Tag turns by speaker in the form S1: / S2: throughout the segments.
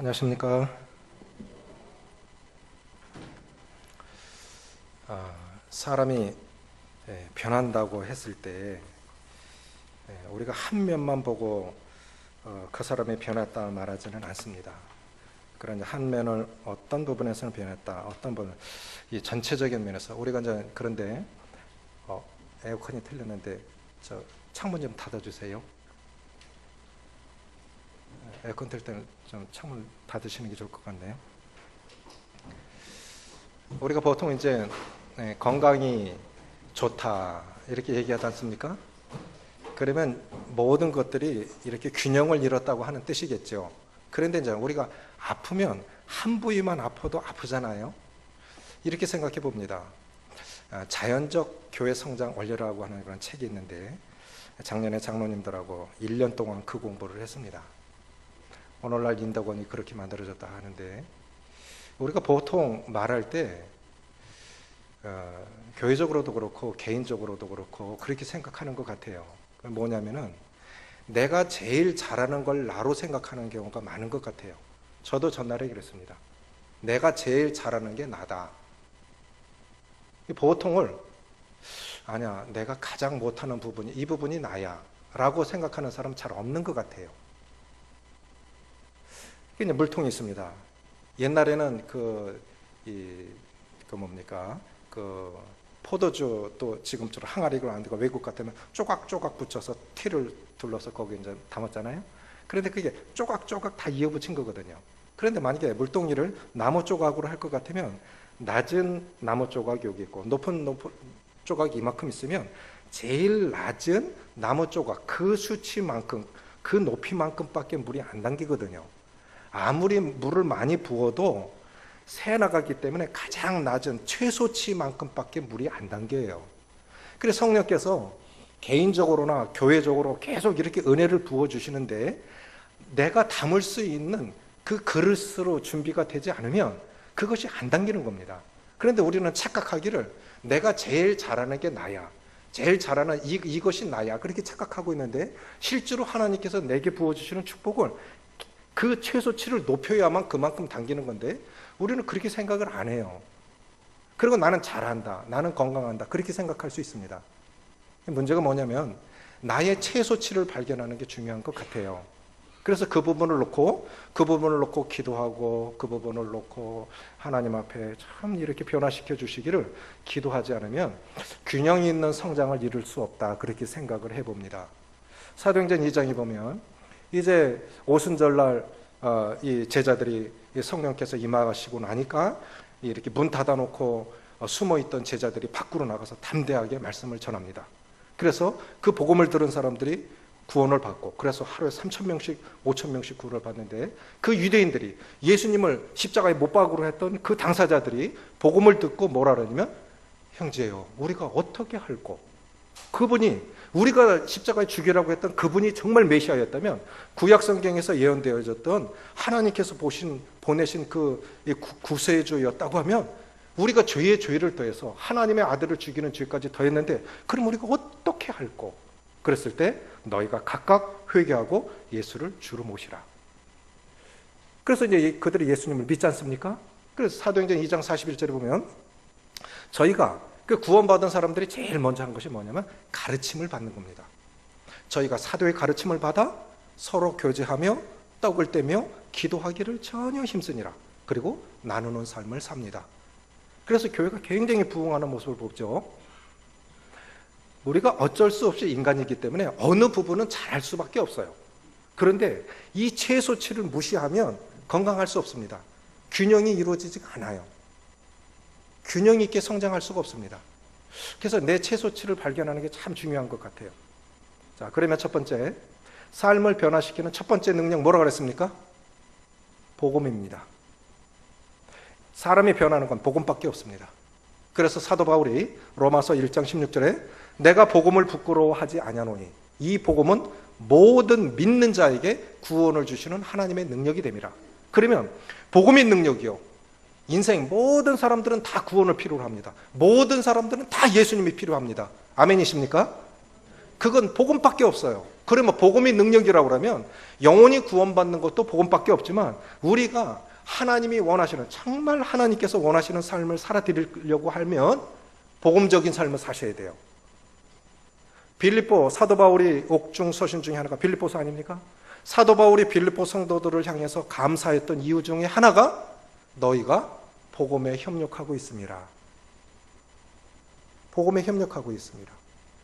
S1: 안녕하십니까. 사람이 변한다고 했을 때 우리가 한 면만 보고 그 사람이 변했다 말하지는 않습니다. 그런 한 면을 어떤 부분에서는 변했다, 어떤 부분, 이 전체적인 면에서 우리가 이제 그런데 에어컨이 틀렸는데 저 창문 좀 닫아주세요. 에어컨 틀 때는 좀 창문 닫으시는 게 좋을 것 같네요. 우리가 보통 이제 건강이 좋다 이렇게 얘기하지 않습니까? 그러면 모든 것들이 이렇게 균형을 잃었다고 하는 뜻이겠죠. 그런데 이제 우리가 아프면 한 부위만 아파도 아프잖아요. 이렇게 생각해 봅니다. 자연적 교회 성장 원리라고 하는 그런 책이 있는데 작년에 장로님들하고 1년 동안 그 공부를 했습니다. 오늘날 인덕원이 그렇게 만들어졌다 하는데 우리가 보통 말할 때 교회적으로도 그렇고 개인적으로도 그렇고 그렇게 생각하는 것 같아요. 뭐냐면은 내가 제일 잘하는 걸 나로 생각하는 경우가 많은 것 같아요. 저도 전날에 그랬습니다. 내가 제일 잘하는 게 나다. 보통을 아니야, 내가 가장 못하는 부분이 이 부분이 나야 라고 생각하는 사람 잘 없는 것 같아요. 이제 물통이 있습니다. 옛날에는 포도주 또 지금처럼 항아리가 안 되고 외국 같으면 조각조각 붙여서 티를 둘러서 거기 이제 담았잖아요. 그런데 그게 조각조각 다 이어붙인 거거든요. 그런데 만약에 물동이를 나무 조각으로 할 것 같으면 낮은 나무 조각이 여기 있고 높은 조각이 이만큼 있으면 제일 낮은 나무 조각 그 수치만큼 그 높이만큼밖에 물이 안 담기거든요. 아무리 물을 많이 부어도 새 나가기 때문에 가장 낮은 최소치만큼밖에 물이 안 담겨요. 그래서 성령께서 개인적으로나 교회적으로 계속 이렇게 은혜를 부어주시는데 내가 담을 수 있는 그 그릇으로 준비가 되지 않으면 그것이 안 담기는 겁니다. 그런데 우리는 착각하기를 내가 제일 잘하는 게 나야, 제일 잘하는 이것이 나야 그렇게 착각하고 있는데 실제로 하나님께서 내게 부어주시는 축복을 그 최소치를 높여야만 그만큼 당기는 건데 우리는 그렇게 생각을 안 해요. 그리고 나는 잘한다, 나는 건강한다 그렇게 생각할 수 있습니다. 문제가 뭐냐면 나의 최소치를 발견하는 게 중요한 것 같아요. 그래서 그 부분을 놓고 기도하고 그 부분을 놓고 하나님 앞에 참 이렇게 변화시켜 주시기를 기도하지 않으면 균형 있는 성장을 이룰 수 없다 그렇게 생각을 해봅니다. 사도행전 2장에 보면 이제 오순절날 이 제자들이 성령께서 임하시고 나니까 이렇게 문 닫아놓고 숨어있던 제자들이 밖으로 나가서 담대하게 말씀을 전합니다. 그래서 그 복음을 들은 사람들이 구원을 받고 그래서 하루에 3,000명씩 5,000명씩 구원을 받는데 그 유대인들이 예수님을 십자가에 못 박으로 했던 그 당사자들이 복음을 듣고 뭐라 그러냐면 형제요 우리가 어떻게 할꼬, 그분이 우리가 십자가에 죽이라고 했던 그분이 정말 메시아였다면 구약 성경에서 예언되어졌던 하나님께서 보내신 그 구세주였다고 하면 우리가 죄에 죄를 더해서 하나님의 아들을 죽이는 죄까지 더했는데 그럼 우리가 어떻게 할꼬? 그랬을 때 너희가 각각 회개하고 예수를 주로 모시라. 그래서 이제 그들이 예수님을 믿지 않습니까? 그래서 사도행전 2장 41절에 보면 저희가 그 구원받은 사람들이 제일 먼저 한 것이 뭐냐면 가르침을 받는 겁니다. 저희가 사도의 가르침을 받아 서로 교제하며 떡을 떼며 기도하기를 전혀 힘쓰니라. 그리고 나누는 삶을 삽니다. 그래서 교회가 굉장히 부흥하는 모습을 보죠. 우리가 어쩔 수 없이 인간이기 때문에 어느 부분은 잘할 수밖에 없어요. 그런데 이 최소치를 무시하면 건강할 수 없습니다. 균형이 이루어지지가 않아요. 균형 있게 성장할 수가 없습니다. 그래서 내 최소치를 발견하는 게 참 중요한 것 같아요. 자, 그러면 첫 번째, 삶을 변화시키는 첫 번째 능력 뭐라고 그랬습니까? 복음입니다. 사람이 변하는 건 복음밖에 없습니다. 그래서 사도 바울이 로마서 1장 16절에 내가 복음을 부끄러워하지 아니하노니 이 복음은 모든 믿는 자에게 구원을 주시는 하나님의 능력이 됨이라. 그러면 복음의 능력이요. 인생 모든 사람들은 다 구원을 필요로 합니다. 모든 사람들은 다 예수님이 필요합니다. 아멘이십니까? 그건 복음밖에 없어요. 그러면 복음이 능력이라고 그러면 영혼이 구원받는 것도 복음밖에 없지만 우리가 하나님이 원하시는, 정말 하나님께서 원하시는 삶을 살아드리려고 하면 복음적인 삶을 사셔야 돼요. 빌립보, 사도 바울이 옥중 서신 중에 하나가 빌립보서 아닙니까? 사도 바울이 빌립보 성도들을 향해서 감사했던 이유 중에 하나가 너희가 복음에 협력하고 있습니다. 복음에 협력하고 있습니다.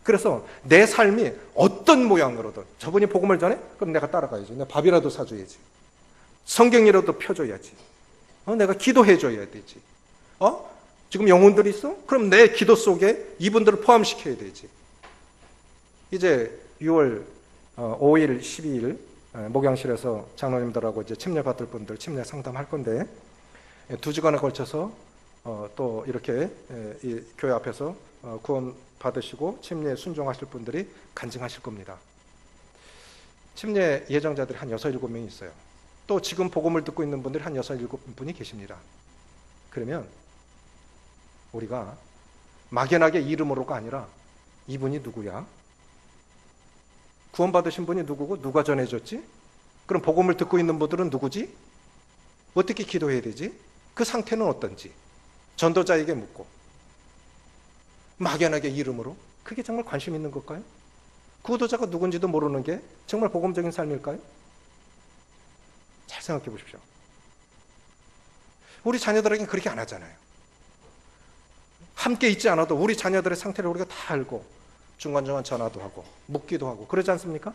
S1: 그래서 내 삶이 어떤 모양으로든, 저분이 복음을 전해? 그럼 내가 따라가야지. 내가 밥이라도 사줘야지. 성경이라도 펴줘야지. 내가 기도해줘야 되지. 지금 영혼들이 있어? 그럼 내 기도 속에 이분들을 포함시켜야 되지. 이제 6월 5일, 12일 목양실에서 장로님들하고 이제 침례 받을 분들 침례 상담할 건데 2주간에 걸쳐서 또 이렇게 이 교회 앞에서 구원 받으시고 침례에 순종하실 분들이 간증하실 겁니다. 침례 예정자들이 한 6, 7명이 있어요. 또 지금 복음을 듣고 있는 분들이 한 6, 7분이 계십니다. 그러면 우리가 막연하게 이름으로가 아니라 이분이 누구야? 구원받으신 분이 누구고 누가 전해줬지? 그럼 복음을 듣고 있는 분들은 누구지? 어떻게 기도해야 되지? 그 상태는 어떤지 전도자에게 묻고 막연하게 이름으로 그게 정말 관심 있는 걸까요? 구도자가 누군지도 모르는 게 정말 복음적인 삶일까요? 잘 생각해 보십시오. 우리 자녀들에게는 그렇게 안 하잖아요. 함께 있지 않아도 우리 자녀들의 상태를 우리가 다 알고 중간중간 전화도 하고 묻기도 하고 그러지 않습니까?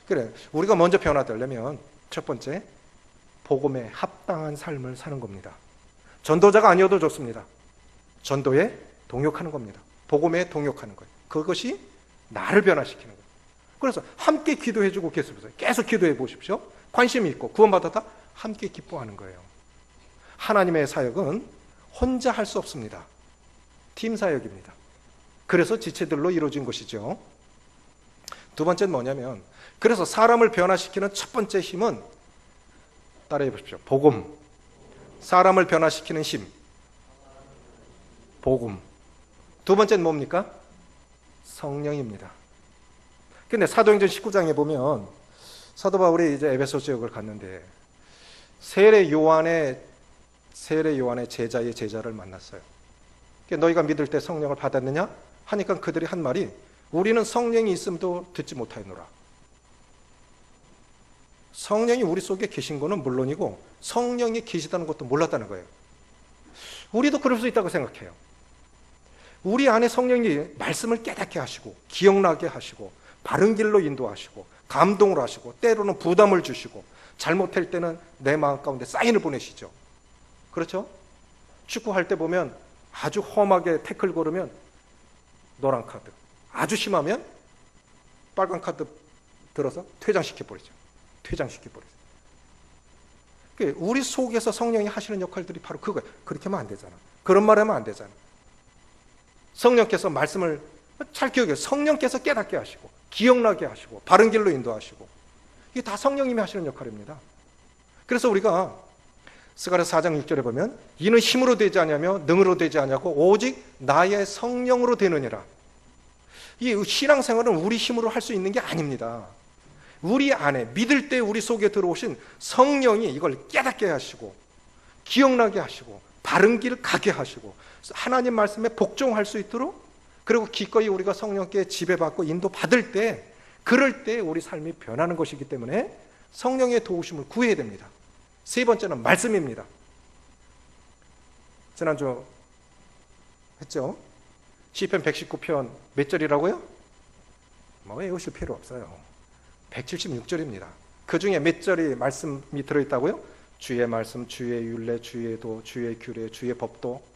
S1: 그래, 우리가 먼저 변화되려면 첫 번째, 복음에 합당한 삶을 사는 겁니다. 전도자가 아니어도 좋습니다. 전도에 동역하는 겁니다. 복음에 동역하는 거예요. 그것이 나를 변화시키는 거예요. 그래서 함께 기도해주고 계속 기도해 보십시오. 관심이 있고 구원받았다 함께 기뻐하는 거예요. 하나님의 사역은 혼자 할 수 없습니다. 팀 사역입니다. 그래서 지체들로 이루어진 것이죠. 두 번째는 뭐냐면, 그래서 사람을 변화시키는 첫 번째 힘은 따라해 보십시오. 복음. 사람을 변화시키는 힘. 복음. 두 번째는 뭡니까? 성령입니다. 근데 사도행전 19장에 보면 사도 바울이 이제 에베소 지역을 갔는데 세례 요한의 제자를 만났어요. 너희가 믿을 때 성령을 받았느냐? 하니까 그들이 한 말이 우리는 성령이 있음도 듣지 못하였노라. 성령이 우리 속에 계신 거는 물론이고 성령이 계시다는 것도 몰랐다는 거예요. 우리도 그럴 수 있다고 생각해요. 우리 안에 성령이 말씀을 깨닫게 하시고 기억나게 하시고 바른 길로 인도하시고 감동을 하시고 때로는 부담을 주시고 잘못할 때는 내 마음 가운데 사인을 보내시죠. 그렇죠? 축구할 때 보면 아주 험하게 태클 걸으면 노란 카드, 아주 심하면 빨간 카드 들어서 퇴장시켜버리죠. 우리 속에서 성령이 하시는 역할들이 바로 그거예요. 그렇게 하면 안 되잖아. 그런 말 하면 안 되잖아. 성령께서 말씀을 잘 기억해요. 성령께서 깨닫게 하시고 기억나게 하시고 바른 길로 인도하시고 이게 다 성령님이 하시는 역할입니다. 그래서 우리가 스가랴 4장 6절에 보면 이는 힘으로 되지 아니하며 능으로 되지 아니하고 오직 나의 성령으로 되느니라. 이 신앙생활은 우리 힘으로 할 수 있는 게 아닙니다. 우리 안에 믿을 때 우리 속에 들어오신 성령이 이걸 깨닫게 하시고 기억나게 하시고 바른 길 가게 하시고 하나님 말씀에 복종할 수 있도록, 그리고 기꺼이 우리가 성령께 지배받고 인도받을 때, 그럴 때 우리 삶이 변하는 것이기 때문에 성령의 도우심을 구해야 됩니다. 세 번째는 말씀입니다. 지난주 했죠? 시편 119편 몇 절이라고요? 외우실 필요 없어요. 176절입니다. 그 중에 몇 절이 말씀이 들어있다고요? 주의 말씀, 주의 율례, 주의 도, 주의 규례, 주의 법도.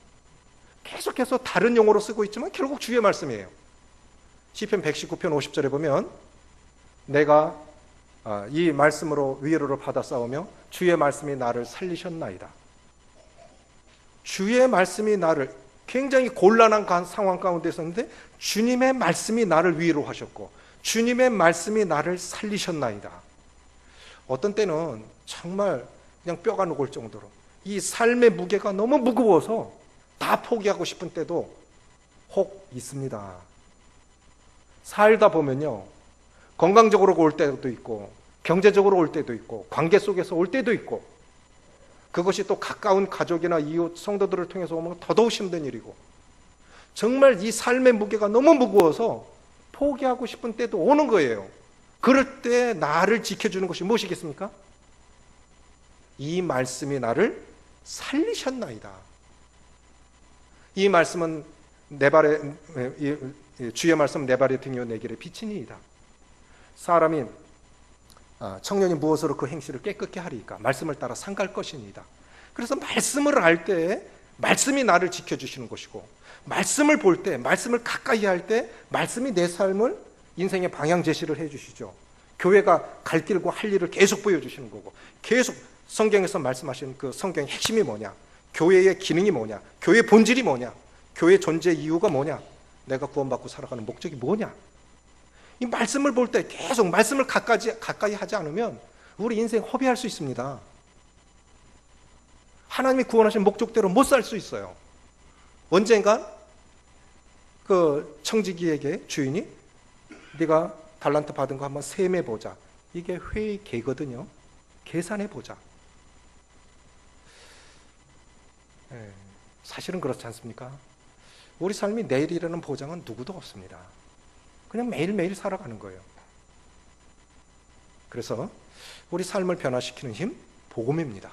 S1: 계속해서 다른 용어로 쓰고 있지만 결국 주의 말씀이에요. 시편 119편 50절에 보면 내가 이 말씀으로 위로를 받아 싸우며 주의 말씀이 나를 살리셨나이다. 주의 말씀이 나를, 굉장히 곤란한 상황 가운데 있었는데 주님의 말씀이 나를 위로하셨고 주님의 말씀이 나를 살리셨나이다. 어떤 때는 정말 그냥 뼈가 누글 정도로 이 삶의 무게가 너무 무거워서 다 포기하고 싶은 때도 혹 있습니다. 살다 보면요, 건강적으로 올 때도 있고 경제적으로 올 때도 있고 관계 속에서 올 때도 있고, 그것이 또 가까운 가족이나 이웃 성도들을 통해서 오면 더더욱 힘든 일이고, 정말 이 삶의 무게가 너무 무거워서 포기하고 싶은 때도 오는 거예요. 그럴 때 나를 지켜주는 것이 무엇이겠습니까? 이 말씀이 나를 살리셨나이다. 이 말씀은 주의 말씀 내 발의 등이요 내 길의 빛이니이다. 사람이 청년이 무엇으로 그 행실을 깨끗게 하리까? 말씀을 따라 상갈 것이니이다. 그래서 말씀을 알 때 말씀이 나를 지켜주시는 것이고, 말씀을 볼 때, 말씀을 가까이 할 때 말씀이 내 삶을, 인생의 방향 제시를 해주시죠. 교회가 갈 길과 할 일을 계속 보여주시는 거고, 계속 성경에서 말씀하시는 그 성경의 핵심이 뭐냐, 교회의 기능이 뭐냐, 교회의 본질이 뭐냐, 교회의 존재 이유가 뭐냐, 내가 구원받고 살아가는 목적이 뭐냐, 이 말씀을 볼 때 계속 말씀을 가까이 하지 않으면 우리 인생 허비할 수 있습니다. 하나님이 구원하신 목적대로 못 살 수 있어요. 언젠가 그 청지기에게 주인이 네가 달란트 받은 거 한번 세매 보자. 이게 회계거든요. 계산해 보자. 사실은 그렇지 않습니까? 우리 삶이 내일이라는 보장은 누구도 없습니다. 그냥 매일매일 살아가는 거예요. 그래서 우리 삶을 변화시키는 힘, 복음입니다.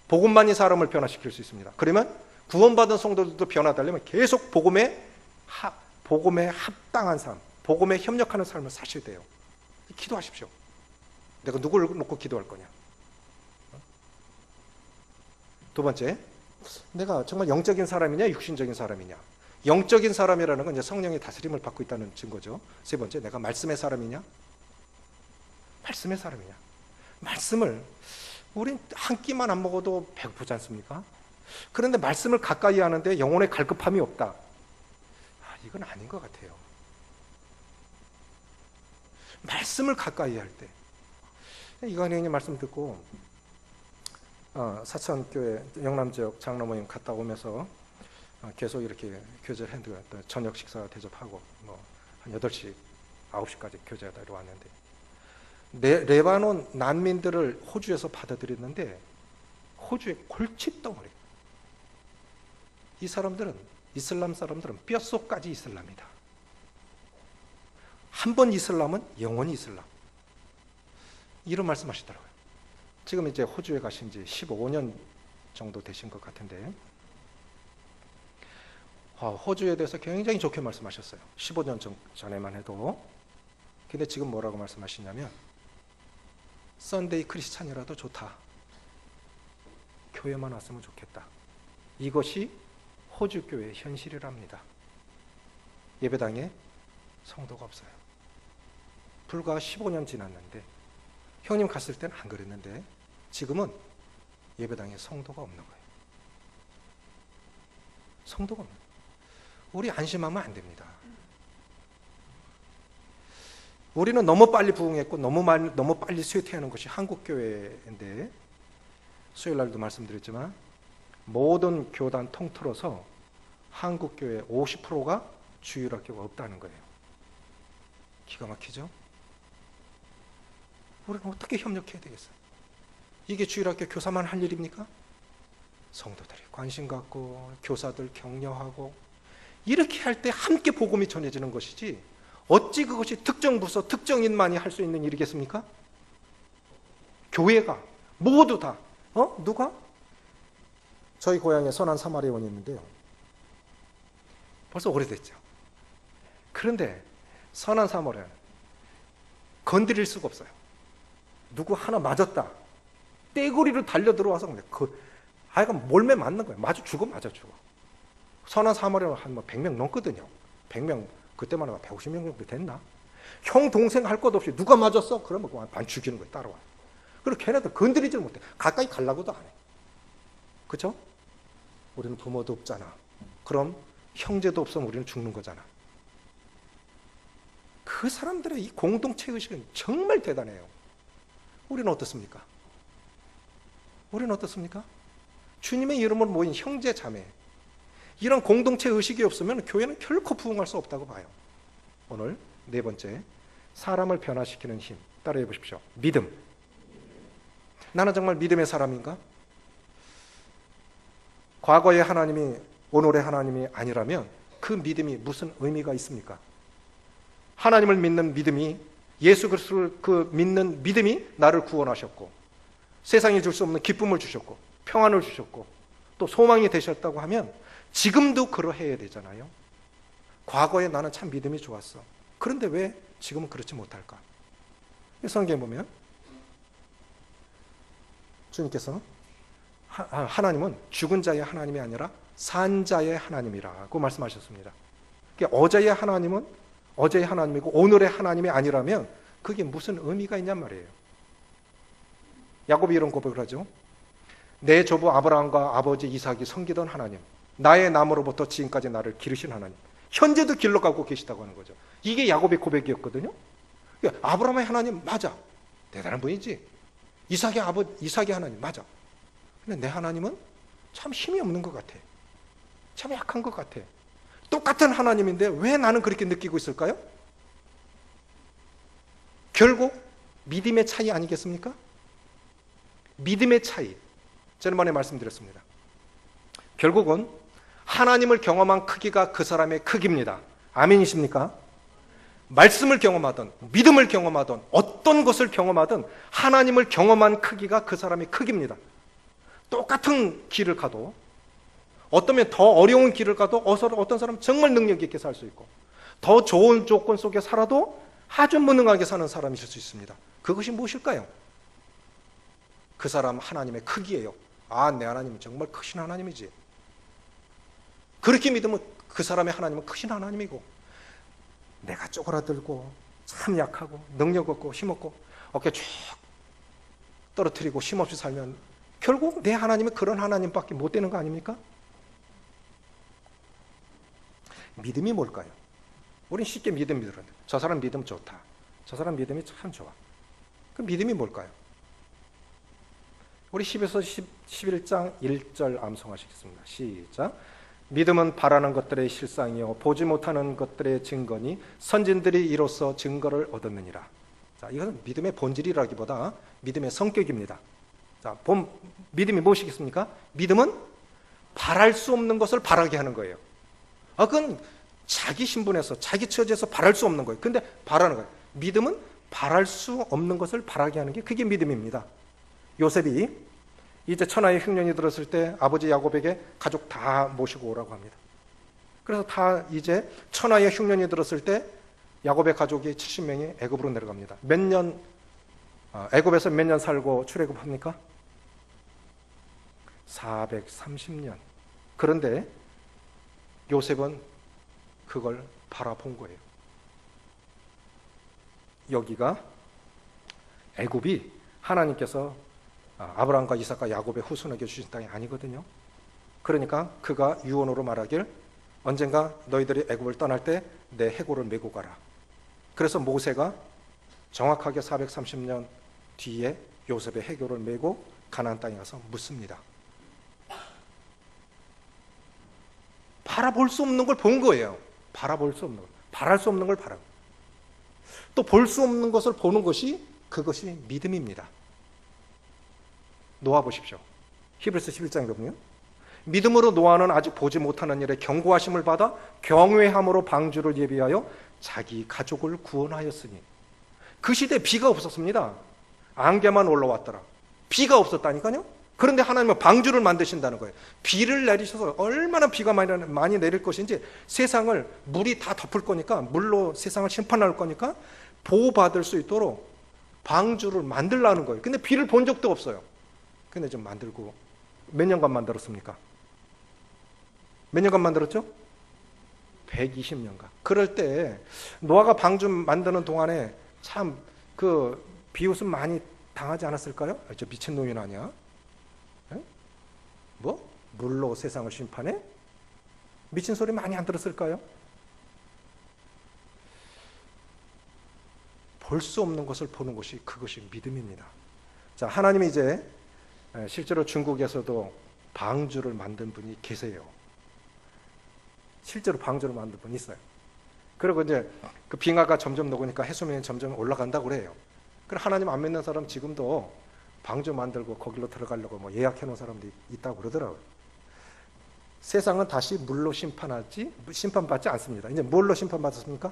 S1: 복음만이 사람을 변화시킬 수 있습니다. 그러면 구원받은 성도들도 변화되려면 계속 복음에 합당한 삶, 복음에 협력하는 삶을 사셔야 돼요. 기도하십시오. 내가 누구를 놓고 기도할 거냐. 두 번째, 내가 정말 영적인 사람이냐 육신적인 사람이냐. 영적인 사람이라는 건 이제 성령의 다스림을 받고 있다는 증거죠. 세 번째, 내가 말씀의 사람이냐? 말씀의 사람이냐? 말씀을 우린 한 끼만 안 먹어도 배고프지 않습니까? 그런데 말씀을 가까이 하는데 영혼의 갈급함이 없다. 이건 아닌 것 같아요. 말씀을 가까이 할 때, 이관행님 말씀 듣고 사천교회 영남지역 장로모임 갔다 오면서 계속 이렇게 교제를 했는데, 저녁 식사 대접하고 한 8시, 9시까지 교제하다 왔는데, 레바논 난민들을 호주에서 받아들였는데 호주의 골칫덩어리. 이 사람들은, 이슬람 사람들은 뼛속까지 이슬람이다. 한 번 이슬람은 영원히 이슬람. 이런 말씀하시더라고요. 지금 이제 호주에 가신 지 15년 정도 되신 것 같은데, 호주에 대해서 굉장히 좋게 말씀하셨어요. 15년 전에만 해도. 근데 지금 뭐라고 말씀하시냐면, 썬데이 크리스찬이라도 좋다. 교회만 왔으면 좋겠다. 이것이 호주 교회의 현실이랍니다. 예배당에 성도가 없어요. 불과 15년 지났는데, 형님 갔을 때는 안 그랬는데 지금은 예배당에 성도가 없는 거예요. 성도가 없는 거예요. 우리 안심하면 안 됩니다. 우리는 너무 빨리 부흥했고 너무 빨리 쇠퇴하는 것이 한국교회인데, 수요일날도 말씀드렸지만 모든 교단 통틀어서 한국교회 50%가 주일학교가 없다는 거예요. 기가 막히죠? 우리는 어떻게 협력해야 되겠어요? 이게 주일학교 교사만 할 일입니까? 성도들이 관심 갖고 교사들 격려하고 이렇게 할 때 함께 복음이 전해지는 것이지, 어찌 그것이 특정 부서, 특정인만이 할 수 있는 일이겠습니까? 교회가 모두 다 누가? 저희 고향에 선한 사마리아원이 있는데요. 벌써 오래됐죠. 그런데 선한 사마리아는 건드릴 수가 없어요. 누구 하나 맞았다, 떼구리로 달려 들어와서 그 아이가 몰매 맞는 거예요. 맞아 죽어. 선한 사마리아는 한 100명 넘거든요. 100명, 그때만 해도 150명 정도 됐나? 형 동생 할 것 없이 누가 맞았어? 그러면 반 죽이는 거예요. 따라와. 그리고 걔네들 건드리질 못해. 가까이 가려고도 안 해. 그렇죠? 우리는 부모도 없잖아. 그럼 형제도 없으면 우리는 죽는 거잖아. 그 사람들의 이 공동체 의식은 정말 대단해요. 우리는 어떻습니까? 주님의 이름으로 모인 형제 자매, 이런 공동체 의식이 없으면 교회는 결코 부흥할 수 없다고 봐요. 오늘 네 번째, 사람을 변화시키는 힘. 따라해 보십시오. 믿음. 나는 정말 믿음의 사람인가? 과거의 하나님이 오늘의 하나님이 아니라면 그 믿음이 무슨 의미가 있습니까? 하나님을 믿는 믿음이, 예수 그리스도를 그 믿는 믿음이 나를 구원하셨고 세상이 줄 수 없는 기쁨을 주셨고 평안을 주셨고 또 소망이 되셨다고 하면 지금도 그러해야 되잖아요. 과거에 나는 참 믿음이 좋았어. 그런데 왜 지금은 그렇지 못할까? 성경에 보면 주님께서 하나님은 죽은 자의 하나님이 아니라 산 자의 하나님이라고 말씀하셨습니다. 그러니까 어제의 하나님은 어제의 하나님이고 오늘의 하나님이 아니라면 그게 무슨 의미가 있냔 말이에요. 야곱이 이런 고백을 하죠. 내 조부 아브라함과 아버지 이삭이 섬기던 하나님, 나의 나무로부터 지금까지 나를 기르신 하나님, 현재도 길러가고 계시다고 하는 거죠. 이게 야곱의 고백이었거든요. 그러니까 아브라함의 하나님 맞아, 대단한 분이지. 이삭의 하나님 맞아. 근데 내 하나님은 참 힘이 없는 것 같아. 참 약한 것 같아. 똑같은 하나님인데 왜 나는 그렇게 느끼고 있을까요? 결국 믿음의 차이 아니겠습니까? 믿음의 차이. 지난번에 말씀드렸습니다. 결국은 하나님을 경험한 크기가 그 사람의 크기입니다. 아멘이십니까? 말씀을 경험하든 믿음을 경험하든 어떤 것을 경험하든 하나님을 경험한 크기가 그 사람의 크기입니다. 똑같은 길을 가도 어쩌면 더 어려운 길을 가도 어떤 사람은 정말 능력 있게 살 수 있고 더 좋은 조건 속에 살아도 아주 무능하게 사는 사람이실 수 있습니다. 그것이 무엇일까요? 그 사람 하나님의 크기예요. 아, 내 하나님은 정말 크신 하나님이지. 그렇게 믿으면 그 사람의 하나님은 크신 하나님이고 내가 쪼그라들고 참 약하고 능력 없고 힘없고 어깨 쭉 떨어뜨리고 힘없이 살면 결국 내 하나님은 그런 하나님밖에 못 되는 거 아닙니까? 믿음이 뭘까요? 우린 쉽게 믿음 믿으는데 저 사람 믿음 좋다. 저 사람 믿음이 참 좋아. 그 믿음이 뭘까요? 우리 10에서 11장 1절 암송하시겠습니다. 시작. 믿음은 바라는 것들의 실상이요 보지 못하는 것들의 증거니 선진들이 이로써 증거를 얻었느니라. 자, 이것은 믿음의 본질이라기보다 믿음의 성격입니다. 자, 믿음이 무엇이겠습니까? 믿음은 바랄 수 없는 것을 바라게 하는 거예요. 그건 자기 신분에서 자기 처지에서 바랄 수 없는 거예요. 근데 바라는 거예요. 믿음은 바랄 수 없는 것을 바라게 하는 게 그게 믿음입니다. 요셉이 이제 천하의 흉년이 들었을 때 아버지 야곱에게 가족 다 모시고 오라고 합니다. 그래서 다 이제 천하의 흉년이 들었을 때 야곱의 가족이 70명이 애굽으로 내려갑니다. 애굽에서 몇 년 살고 출애굽합니까? 430년. 그런데 요셉은 그걸 바라본 거예요. 여기가 애굽이 하나님께서 아브라함과 이삭과 야곱의 후손에게 주신 땅이 아니거든요. 그러니까 그가 유언으로 말하길 언젠가 너희들이 애굽을 떠날 때 내 해골을 메고 가라. 그래서 모세가 정확하게 430년 뒤에 요셉의 해골을 메고 가나안 땅에 가서 묻습니다. 바라볼 수 없는 걸 본 거예요. 바라볼 수 없는 걸. 바랄 수 없는 걸 바라고. 또 볼 수 없는 것을 보는 것이 그것이 믿음입니다. 노아 보십시오. 히브리서 11장에 보면 믿음으로 노아는 아직 보지 못하는 일에 경고하심을 받아 경외함으로 방주를 예비하여 자기 가족을 구원하였으니 그 시대에 비가 없었습니다. 안개만 올라왔더라. 비가 없었다니까요. 그런데 하나님은 방주를 만드신다는 거예요. 비를 내리셔서 얼마나 비가 많이 내릴 것인지 세상을 물이 다 덮을 거니까 물로 세상을 심판할 거니까 보호받을 수 있도록 방주를 만들라는 거예요. 근데 비를 본 적도 없어요. 근데 좀 만들고 몇 년간 만들었습니까? 몇 년간 만들었죠? 120년간. 그럴 때 노아가 방주 만드는 동안에 참 그 비웃음 많이 당하지 않았을까요? 저 미친놈이 아니야? 뭐? 물로 세상을 심판해? 미친 소리 많이 안 들었을까요? 볼 수 없는 것을 보는 것이 그것이 믿음입니다. 자, 하나님이 이제 실제로 중국에서도 방주를 만든 분이 계세요. 실제로 방주를 만든 분이 있어요. 그리고 이제 그 빙하가 점점 녹으니까 해수면이 점점 올라간다고 그래요. 그럼 하나님 안 믿는 사람 지금도 방주 만들고 거기로 들어가려고 뭐 예약해 놓은 사람들이 있다고 그러더라고요. 세상은 다시 물로 심판받지 않습니다. 이제 뭘로 심판받았습니까?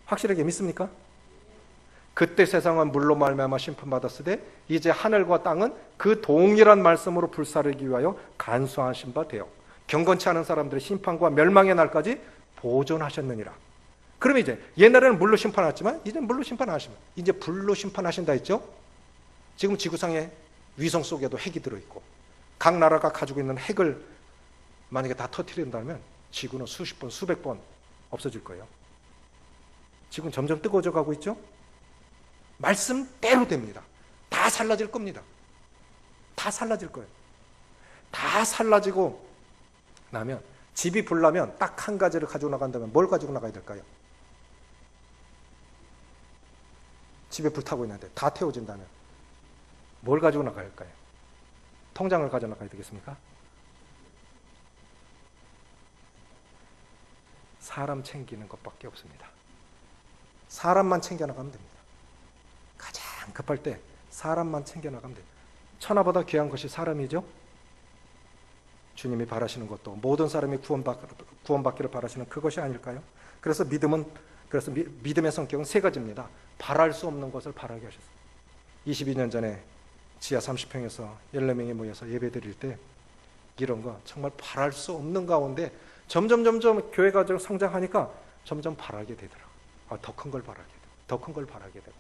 S1: 확실하게 믿습니까? 그때 세상은 물로 말미암아 심판받았으되 이제 하늘과 땅은 그 동일한 말씀으로 불사르기 위하여 간수하신 바 되어 경건치 않은 사람들의 심판과 멸망의 날까지 보존하셨느니라. 그럼 이제 옛날에는 물로 심판하셨지만 이제 물로 심판하시면 이제 불로 심판하신다 했죠? 지금 지구상의 위성 속에도 핵이 들어있고 각 나라가 가지고 있는 핵을 만약에 다 터뜨린다면 지구는 수십 번, 수백 번 없어질 거예요. 지금 점점 뜨거워져 가고 있죠? 말씀대로 됩니다. 다 살라질 겁니다. 다 살라질 거예요. 다 살라지고 나면 집이 불나면 딱 한 가지를 가지고 나간다면 뭘 가지고 나가야 될까요? 집에 불타고 있는데 다 태워진다면 뭘 가지고 나가야 할까요? 통장을 가져 나가야 되겠습니까? 사람 챙기는 것밖에 없습니다. 사람만 챙겨 나가면 됩니다. 가장 급할 때 사람만 챙겨 나가면 돼요. 천하보다 귀한 것이 사람이죠. 주님이 바라시는 것도 모든 사람이 구원받기를 바라시는 그것이 아닐까요? 그래서 믿음의 성격은 세 가지입니다. 바랄 수 없는 것을 바라게 하셨어요. 22년 전에 지하 30평에서 14명이 모여서 예배 드릴 때 이런 거 정말 바랄 수 없는 가운데 점점 교회가 좀 성장하니까 점점 바라게 되더라고요. 더 큰 걸 바라게 되고 더 큰 걸 바라게 되고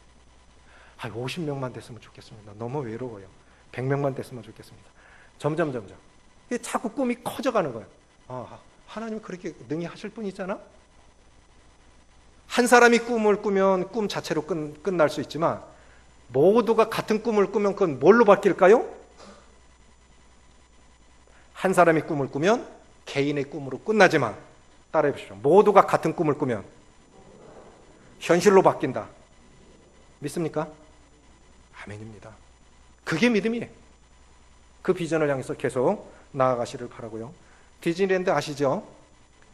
S1: 50명만 됐으면 좋겠습니다. 너무 외로워요. 100명만 됐으면 좋겠습니다. 점점 자꾸 꿈이 커져가는 거예요. 하나님은 그렇게 능히 하실 분이잖아. 한 사람이 꿈을 꾸면 꿈 자체로 끝날 수 있지만 모두가 같은 꿈을 꾸면 그건 뭘로 바뀔까요? 한 사람이 꿈을 꾸면 개인의 꿈으로 끝나지만 따라해 보십시오. 모두가 같은 꿈을 꾸면 현실로 바뀐다. 믿습니까? 아멘입니다. 그게 믿음이에요. 그 비전을 향해서 계속 나아가시를 바라고요. 디즈니랜드 아시죠?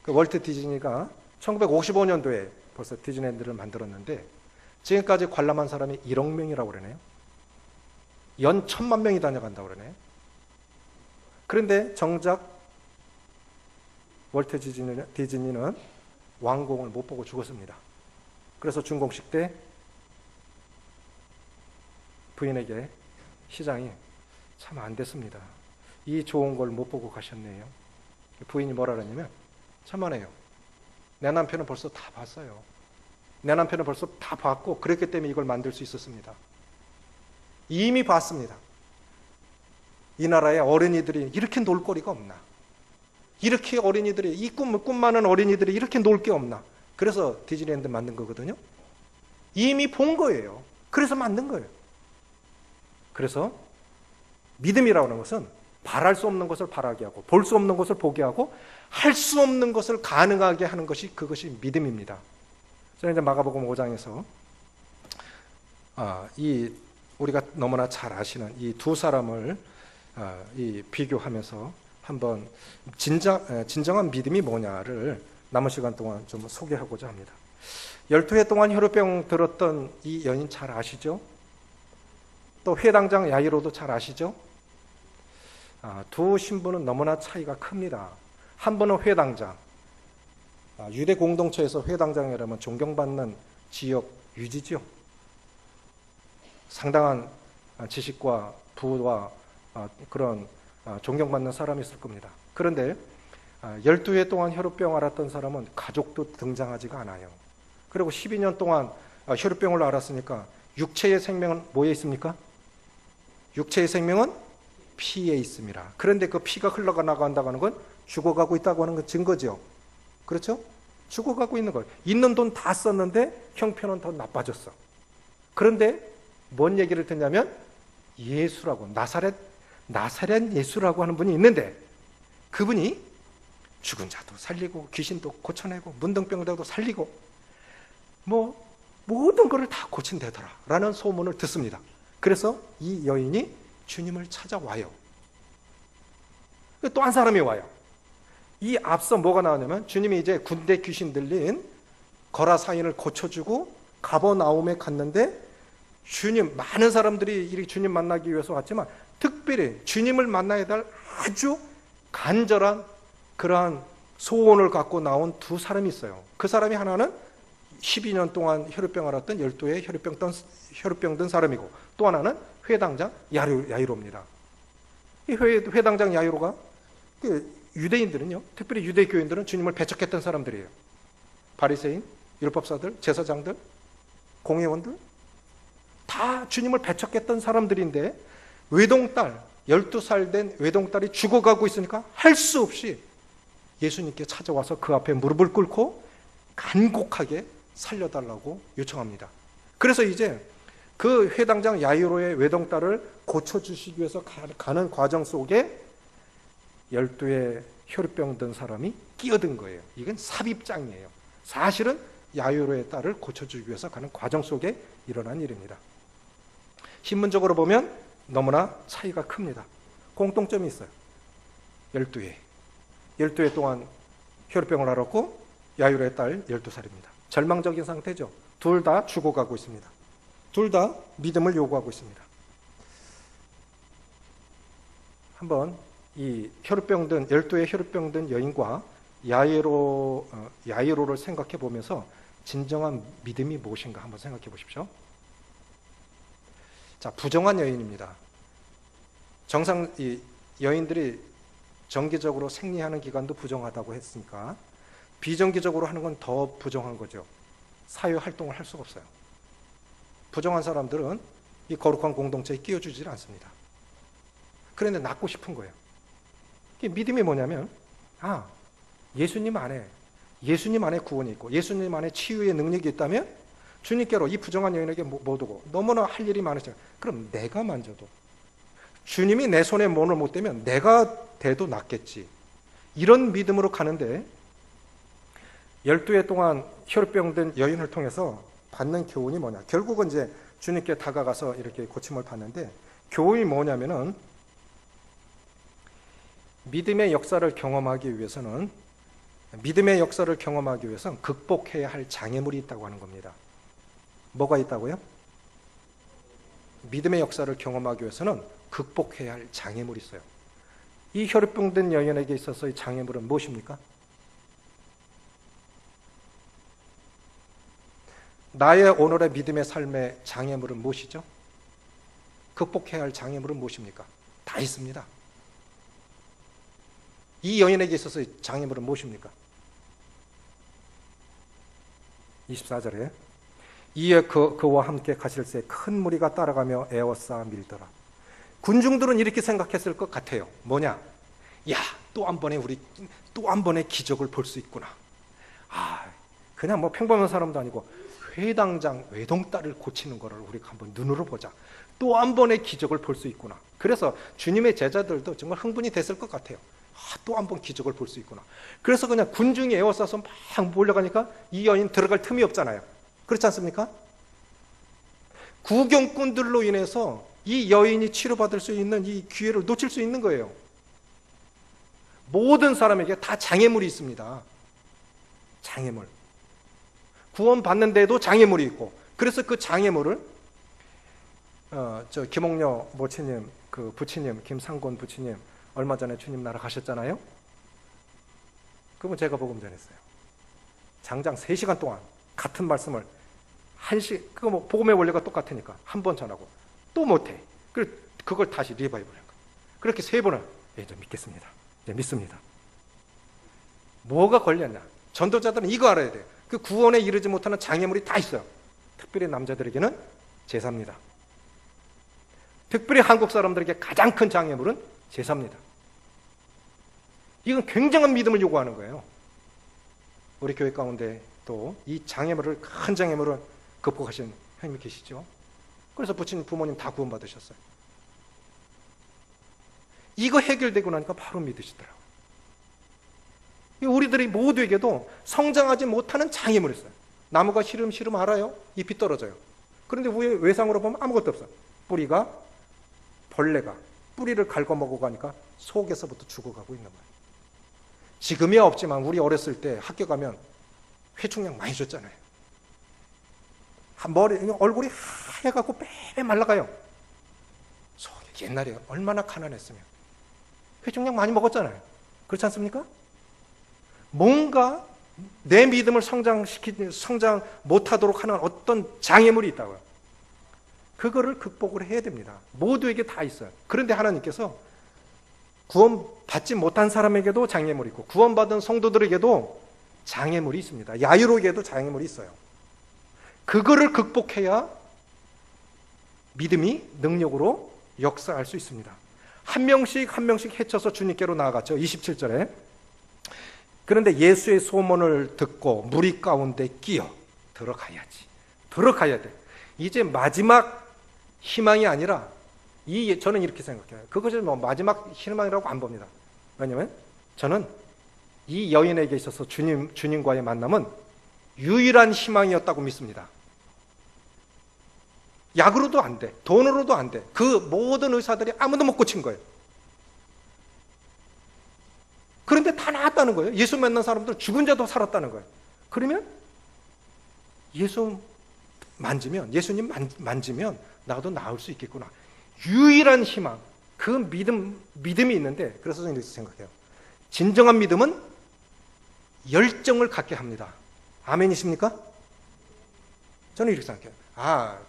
S1: 그 월트 디즈니가 1955년도에 벌써 디즈니랜드를 만들었는데 지금까지 관람한 사람이 1억 명이라고 그러네요. 연 1,000만 명이 다녀간다고 그러네요. 그런데 정작 월트 디즈니는 완공을 못 보고 죽었습니다. 그래서 준공식 때 부인에게 시장이 참 안 됐습니다. 이 좋은 걸 못 보고 가셨네요. 부인이 뭐라 그러냐면 참만해요. 내 남편은 벌써 다 봤어요. 내 남편은 벌써 다 봤고 그랬기 때문에 이걸 만들 수 있었습니다. 이미 봤습니다. 이 나라의 어린이들이 이렇게 놀 거리가 없나. 이렇게 어린이들이 이 꿈 많은 어린이들이 이렇게 놀 게 없나. 그래서 디즈니랜드 만든 거거든요. 이미 본 거예요. 그래서 만든 거예요. 그래서 믿음이라고 하는 것은 바랄 수 없는 것을 바라게 하고 볼 수 없는 것을 보게 하고 할 수 없는 것을 가능하게 하는 것이 그것이 믿음입니다. 저는 이제 마가복음 5장에서 우리가 너무나 잘 아시는 이 두 사람을 비교하면서 한번 진정한 믿음이 뭐냐를 남은 시간 동안 좀 소개하고자 합니다. 12해 동안 혈우병 들었던 이 여인 잘 아시죠? 또 회당장 야이로도 잘 아시죠? 두 신부는 너무나 차이가 큽니다. 한 분은 회당장, 유대 공동체에서 회당장이라면 존경받는 지역 유지죠. 상당한 지식과 부와 그런 존경받는 사람이 있을 겁니다. 그런데 12해 동안 혈우병을 앓았던 사람은 가족도 등장하지가 않아요. 그리고 12년 동안 혈우병을 앓았으니까 육체의 생명은 뭐에 있습니까? 육체의 생명은 피에 있습니다. 그런데 그 피가 흘러나간다고 하는 건 죽어가고 있다고 하는 건 증거죠. 그렇죠? 죽어가고 있는 거예요. 있는 돈 다 썼는데 형편은 더 나빠졌어. 그런데 뭔 얘기를 듣냐면 예수라고 나사렛 예수라고 하는 분이 있는데 그분이 죽은 자도 살리고 귀신도 고쳐내고 문둥병자도 살리고 뭐 모든 것을 다 고친대더라 라는 소문을 듣습니다. 그래서 이 여인이 주님을 찾아와요. 또 한 사람이 와요. 이 앞서 뭐가 나오냐면 주님이 이제 군대 귀신 들린 거라 사인을 고쳐주고 가버나움에 갔는데 주님, 많은 사람들이 이렇게 주님 만나기 위해서 왔지만 특별히 주님을 만나야 될 아주 간절한 그러한 소원을 갖고 나온 두 사람이 있어요. 그 사람이 하나는 12년 동안 혈루병 앓았던 12의 혈루병 든 사람이고, 또 하나는 회당장 야이로입니다. 이 회당장 야이로가 유대인들은요, 특별히 유대교인들은 주님을 배척했던 사람들이에요. 바리새인, 율법사들, 제사장들, 공회원들 다 주님을 배척했던 사람들인데, 외동딸, 12살 된 외동딸이 죽어가고 있으니까 할 수 없이 예수님께 찾아와서 그 앞에 무릎을 꿇고 간곡하게 살려달라고 요청합니다. 그래서 이제 그 회당장 야이로의 외동딸을 고쳐주시기 위해서 가는 과정 속에 12의 혈루병 든 사람이 끼어든 거예요. 이건 삽입장이에요. 사실은 야이로의 딸을 고쳐주기 위해서 가는 과정 속에 일어난 일입니다. 신문적으로 보면 너무나 차이가 큽니다. 공통점이 있어요. 12회 동안 혈루병을 앓았고 야이로의 딸 12살입니다. 절망적인 상태죠. 둘 다 죽어가고 있습니다. 둘 다 믿음을 요구하고 있습니다. 한번 이 12의 혈루병 든 여인과 야이로를 생각해 보면서 진정한 믿음이 무엇인가 한번 생각해 보십시오. 자, 부정한 여인입니다. 정상 이 여인들이 정기적으로 생리하는 기간도 부정하다고 했으니까 비정기적으로 하는 건 더 부정한 거죠. 사회 활동을 할 수가 없어요. 부정한 사람들은 이 거룩한 공동체에 끼워주질 않습니다. 그런데 낳고 싶은 거예요. 믿음이 뭐냐면, 예수님 안에 구원이 있고 예수님 안에 치유의 능력이 있다면 주님께로 이 부정한 여인에게 못 오고, 너무나 할 일이 많으시죠. 그럼 내가 만져도, 주님이 내 손에 몸을 못 대면 내가 대도 낫겠지, 이런 믿음으로 가는데, 12해 동안 혈루병 든 여인을 통해서 받는 교훈이 뭐냐, 결국은 이제 주님께 다가가서 이렇게 고침을 받는데, 교훈이 뭐냐면은 믿음의 역사를 경험하기 위해서는 극복해야 할 장애물이 있다고 하는 겁니다. 뭐가 있다고요? 믿음의 역사를 경험하기 위해서는 극복해야 할 장애물이 있어요. 이 혈루병 든 여인에게 있어서 이 장애물은 무엇입니까? 나의 오늘의 믿음의 삶의 장애물은 무엇이죠? 극복해야 할 장애물은 무엇입니까? 다 있습니다. 이 여인에게 있어서 장애물은 무엇입니까? 24절에 이에 그와 함께 가실새 큰 무리가 따라가며 에워싸 밀더라. 군중들은 이렇게 생각했을 것 같아요. 뭐냐? 야, 또 한 번의 기적을 볼 수 있구나. 그냥 뭐 평범한 사람도 아니고 회당장 외동딸을 고치는 거를 우리가 한번 눈으로 보자. 또 한 번의 기적을 볼 수 있구나. 그래서 주님의 제자들도 정말 흥분이 됐을 것 같아요. 또 한 번 기적을 볼 수 있구나. 그래서 그냥 군중이 에워싸서 막 몰려가니까 이 여인 들어갈 틈이 없잖아요. 그렇지 않습니까? 구경꾼들로 인해서 이 여인이 치료받을 수 있는 이 기회를 놓칠 수 있는 거예요. 모든 사람에게 다 장애물이 있습니다. 장애물. 구원받는데도 장애물이 있고, 그래서 그 장애물을 김옥녀 모치님, 그 부치님, 김상곤 부치님 얼마 전에 주님 나라 가셨잖아요. 그분 제가 복음 전했어요. 장장 3시간 동안 같은 말씀을 그거 뭐 복음의 원리가 똑같으니까 한 번 전하고 또 못해. 그걸 다시 리바이벌 한 거예요. 그렇게 3번을 이제 믿겠습니다. 이제 믿습니다. 뭐가 걸렸냐? 전도자들은 이거 알아야 돼요. 그 구원에 이르지 못하는 장애물이 다 있어요. 특별히 남자들에게는 제사입니다. 특별히 한국 사람들에게 가장 큰 장애물은 제사입니다. 이건 굉장한 믿음을 요구하는 거예요. 우리 교회 가운데 또 이 장애물을, 큰 장애물을 극복하신 형님이 계시죠. 그래서 부모님 다 구원받으셨어요. 이거 해결되고 나니까 바로 믿으시더라고요. 우리들이 모두에게도 성장하지 못하는 장애물이 있어요. 나무가 시름 알아요? 잎이 떨어져요. 그런데 외상으로 보면 아무것도 없어요. 뿌리가, 벌레가 뿌리를 갉아먹어 가니까 속에서부터 죽어가고 있는 거예요. 지금이야 없지만 우리 어렸을 때 학교 가면 회충약 많이 줬잖아요. 얼굴이 하얘갖고 빼빼 말라가요. 옛날에 얼마나 가난했으면 회충약 많이 먹었잖아요. 그렇지 않습니까? 뭔가 내 믿음을 성장 못하도록 하는 어떤 장애물이 있다고요. 그거를 극복을 해야 됩니다. 모두에게 다 있어요. 그런데 하나님께서 구원받지 못한 사람에게도 장애물이 있고 구원받은 성도들에게도 장애물이 있습니다. 야유로에게도 장애물이 있어요. 그거를 극복해야 믿음이 능력으로 역사할 수 있습니다. 한 명씩 한 명씩 헤쳐서 주님께로 나아갔죠. 27절에 그런데 예수의 소문을 듣고 무리 가운데 끼어 들어가야지. 들어가야 돼. 이제 마지막 희망이 아니라 저는 이렇게 생각해요. 그것을 마지막 희망이라고 안 봅니다. 왜냐하면 저는 이 여인에게 있어서 주님과의 만남은 유일한 희망이었다고 믿습니다. 약으로도 안 돼. 돈으로도 안 돼. 그 모든 의사들이 아무도 못 고친 거예요. 그런데 다 나았다는 거예요. 예수 만난 사람들 죽은 자도 살았다는 거예요. 그러면 예수님 만지면 나도 나을 수 있겠구나. 유일한 희망, 그 믿음이 있는데, 그래서 저는 이렇게 생각해요. 진정한 믿음은 열정을 갖게 합니다. 아멘이십니까? 저는 이렇게 생각해요.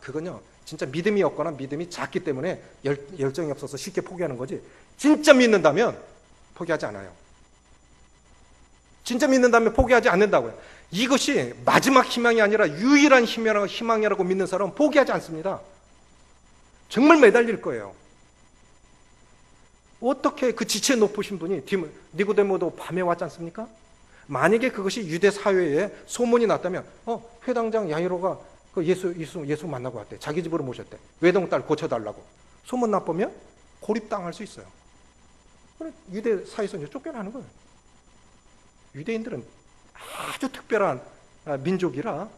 S1: 그건요, 진짜 믿음이 없거나 믿음이 작기 때문에 열정이 없어서 쉽게 포기하는 거지. 진짜 믿는다면 포기하지 않아요. 진짜 믿는다면 포기하지 않는다고요. 이것이 마지막 희망이 아니라 유일한 희망이라고 믿는 사람은 포기하지 않습니다. 정말 매달릴 거예요. 어떻게 그 지체 높으신 분이 니고데모도 밤에 왔지 않습니까? 만약에 그것이 유대 사회에 소문이 났다면 회당장 야이로가 예수 만나고 왔대. 자기 집으로 모셨대. 외동딸 고쳐달라고. 소문 나쁘면 고립당할 수 있어요. 유대 사회에서 쫓겨나는 거예요. 유대인들은 아주 특별한 민족이라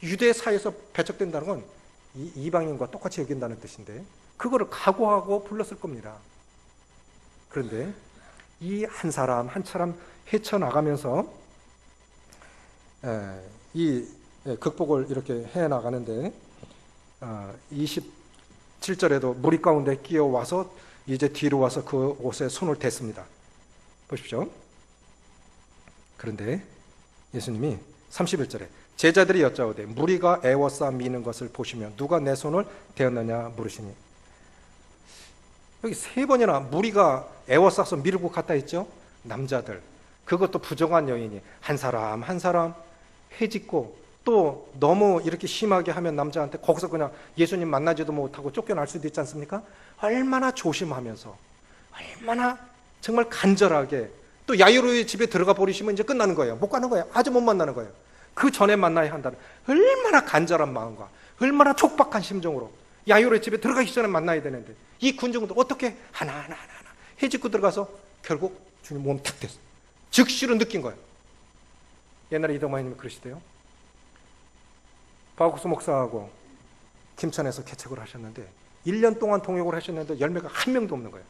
S1: 유대 사회에서 배척된다는 건 이방인과 똑같이 여긴다는 뜻인데 그거를 각오하고 불렀을 겁니다. 그런데 이 한 사람 헤쳐나가면서 이 극복을 이렇게 해나가는데 27절에도 무리 가운데 끼어와서 이제 뒤로 와서 그 옷에 손을 댔습니다. 보십시오. 그런데 예수님이 31절에 제자들이 여짜오되 무리가 애워싸 미는 것을 보시며 누가 내 손을 대었느냐 물으시니, 여기 세 번이나 무리가 애워싸서 밀고 갔다 했죠. 남자들, 그것도 부정한 여인이 한 사람 해짓고 또 너무 이렇게 심하게 하면 남자한테 거기서 그냥 예수님 만나지도 못하고 쫓겨날 수도 있지 않습니까? 얼마나 조심하면서 얼마나 정말 간절하게, 또 야이로의 집에 들어가 버리시면 이제 끝나는 거예요. 못 가는 거예요. 아주 못 만나는 거예요. 그 전에 만나야 한다는 얼마나 간절한 마음과 얼마나 촉박한 심정으로 야이로의 집에 들어가기 전에 만나야 되는데 이 군중도 어떻게 하나하나 해집고 들어가서 결국 주님 몸 탁 됐어. 즉시로 느낀 거예요. 옛날에 이동마님이 그러시대요. 바우쿠스 목사하고 김천에서 개척을 하셨는데 1년 동안 통역을 하셨는데 열매가 한 명도 없는 거예요.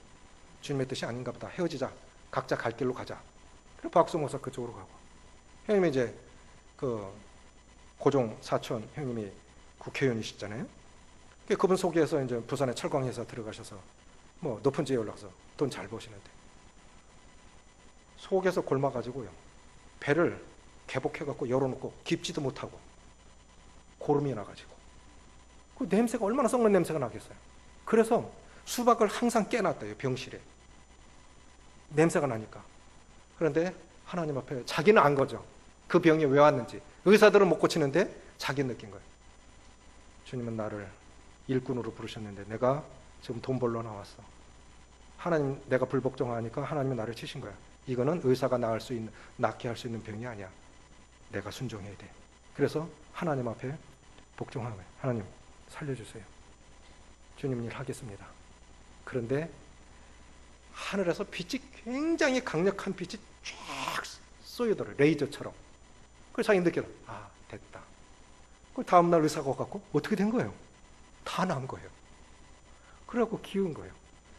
S1: 주님의 뜻이 아닌가 보다. 헤어지자. 각자 갈 길로 가자. 그래서 바우쿠스 목사 그쪽으로 가고, 형님이 이제 그 고종 사촌 형님이 국회의원이시잖아요. 그분 소개해서 이제 부산에 철광회사 들어가셔서 뭐 높은 지에 올라가서 돈 잘 버시는데 속에서 골마가지고요, 배를 개복해갖고 열어놓고 깊지도 못하고 고름이 나가지고 그 냄새가 얼마나 썩는 냄새가 나겠어요. 그래서 수박을 항상 깨놨대요. 병실에 냄새가 나니까. 그런데 하나님 앞에 자기는 안 거죠. 그 병이 왜 왔는지. 의사들은 못 고치는데 자기는 느낀 거예요. 주님은 나를 일꾼으로 부르셨는데 내가 지금 돈 벌러 나왔어. 하나님, 내가 불복종하니까 하나님이 나를 치신 거야. 이거는 의사가 낫게 할 수 있는 병이 아니야. 내가 순종해야 돼. 그래서 하나님 앞에 복종하는 거예요. 하나님 살려주세요. 주님 일 하겠습니다. 그런데 하늘에서 빛이, 굉장히 강력한 빛이 쫙 쏘이더라고요. 레이저처럼. 그래서 자기 느껴요. 됐다. 그 다음날 의사가 와갖고 어떻게 된 거예요? 다 나은 거예요. 그래갖고 기운 거예요.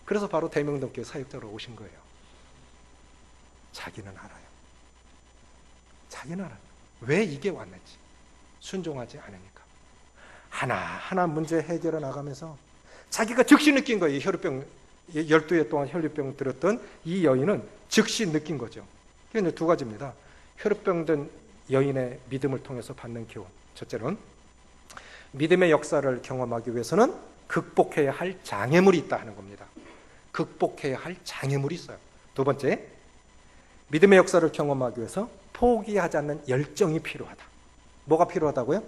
S1: 그래서 바로 대명동교회 사역자로 오신 거예요. 자기는 알아요. 자기는 알아요. 왜 이게 왔는지. 순종하지 않으니까. 하나하나 문제 해결해 나가면서 자기가 즉시 느낀 거예요. 혈루병, 12해 동안 혈루병 들었던 이 여인은 즉시 느낀 거죠. 이게 두 가지입니다. 혈루병 든 여인의 믿음을 통해서 받는 교훈. 첫째는 믿음의 역사를 경험하기 위해서는 극복해야 할 장애물이 있다 하는 겁니다. 극복해야 할 장애물이 있어요. 두 번째, 믿음의 역사를 경험하기 위해서 포기하지 않는 열정이 필요하다. 뭐가 필요하다고요?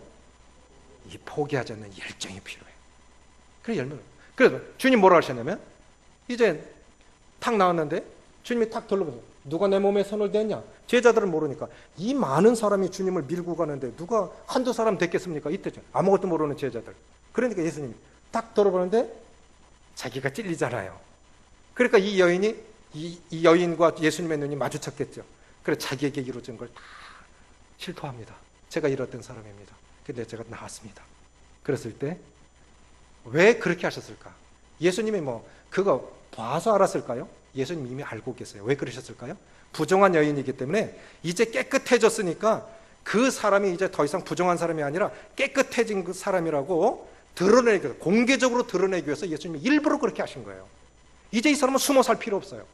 S1: 이 포기하지 않는 열정이 필요해요. 그래서 주님 뭐라 하셨냐면, 이제 탁 나왔는데 주님이 탁 둘러보세요. 누가 내 몸에 손을 댔냐? 제자들은 모르니까. 이 많은 사람이 주님을 밀고 가는데 누가 한두 사람 됐겠습니까? 이때죠. 아무것도 모르는 제자들. 그러니까 예수님이 딱 돌아보는데 자기가 찔리잖아요. 그러니까 이 여인이 이 여인과 예수님의 눈이 마주쳤겠죠. 그래서 자기에게 이루어진 걸 다 실토합니다. 제가 이랬던 사람입니다. 근데 제가 나왔습니다. 그랬을 때 왜 그렇게 하셨을까? 예수님이 그거 봐서 알았을까요? 예수님 이미 알고 계세요. 왜 그러셨을까요? 부정한 여인이기 때문에 이제 깨끗해졌으니까 그 사람이 이제 더 이상 부정한 사람이 아니라 깨끗해진 그 사람이라고 드러내기 위해서, 공개적으로 드러내기 위해서 예수님이 일부러 그렇게 하신 거예요. 이제 이 사람은 숨어 살 필요 없어요.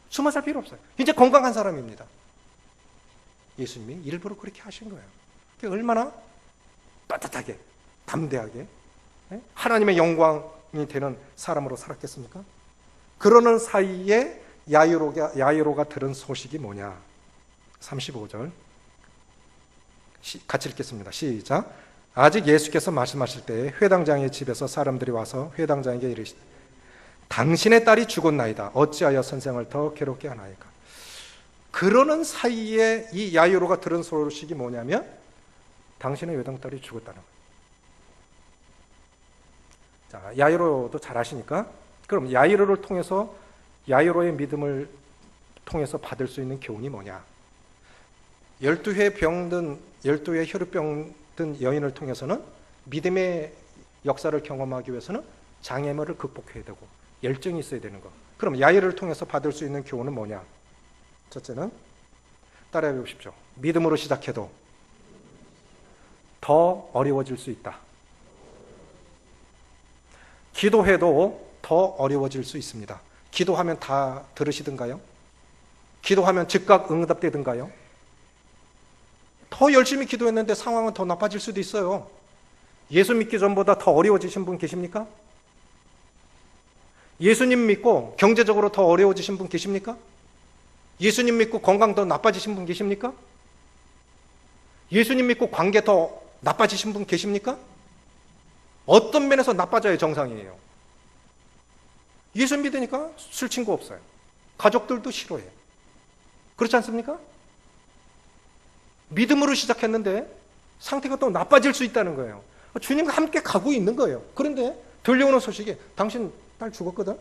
S1: 숨어 살 필요 없어요. 이제 건강한 사람입니다. 예수님이 일부러 그렇게 하신 거예요. 얼마나 따뜻하게, 담대하게 하나님의 영광이 되는 사람으로 살았겠습니까? 그러는 사이에 야이로가 들은 소식이 뭐냐? 35절 같이 읽겠습니다. 시작. 아직 예수께서 말씀하실 때에 회당장의 집에서 사람들이 와서 회당장에게 이르시되 당신의 딸이 죽었나이다. 어찌하여 선생을 더 괴롭게 하나이까? 그러는 사이에 이 야이로가 들은 소식이 뭐냐면 당신의 외동딸이 죽었다는 거예요. 자, 야이로도 잘 아시니까 그럼 야이로를 통해서, 야이로의 믿음을 통해서 받을 수 있는 교훈이 뭐냐? 12회 병든, 12회 혈루병 든 여인을 통해서는 믿음의 역사를 경험하기 위해서는 장애물을 극복해야 되고 열정이 있어야 되는 거. 그럼 야이로를 통해서 받을 수 있는 교훈은 뭐냐? 첫째는 따라해 보십시오. 믿음으로 시작해도 더 어려워질 수 있다. 기도해도 더 어려워질 수 있습니다. 기도하면 다 들으시던가요? 기도하면 즉각 응답되던가요? 더 열심히 기도했는데 상황은 더 나빠질 수도 있어요. 예수 믿기 전보다 더 어려워지신 분 계십니까? 예수님 믿고 경제적으로 더 어려워지신 분 계십니까? 예수님 믿고 건강 더 나빠지신 분 계십니까? 예수님 믿고 관계 더 나빠지신 분 계십니까? 어떤 면에서 나빠져야 정상이에요. 예수 믿으니까 술 친구 없어요. 가족들도 싫어해요. 그렇지 않습니까? 믿음으로 시작했는데 상태가 또 나빠질 수 있다는 거예요. 주님과 함께 가고 있는 거예요. 그런데 들려오는 소식이 당신 딸 죽었거든?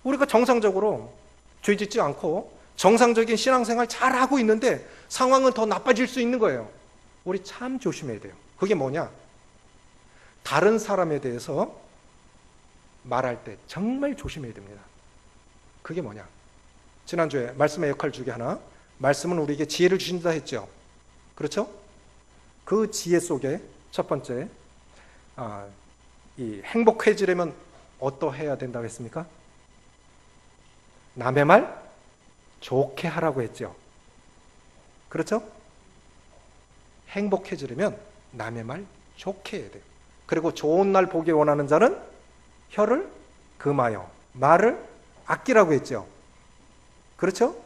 S1: 우리가 정상적으로 죄 짓지 않고 정상적인 신앙생활 잘하고 있는데 상황은 더 나빠질 수 있는 거예요. 우리 참 조심해야 돼요. 그게 뭐냐? 다른 사람에 대해서 말할 때 정말 조심해야 됩니다. 그게 뭐냐? 지난주에 말씀의 역할 중에 하나, 말씀은 우리에게 지혜를 주신다 했죠. 그렇죠? 그 지혜 속에 첫 번째, 이 행복해지려면 어떠해야 된다고 했습니까? 남의 말 좋게 하라고 했죠. 그렇죠? 행복해지려면 남의 말 좋게 해야 돼요. 그리고 좋은 날 보기 원하는 자는 혀를 금하여 말을 아끼라고 했죠. 그렇죠?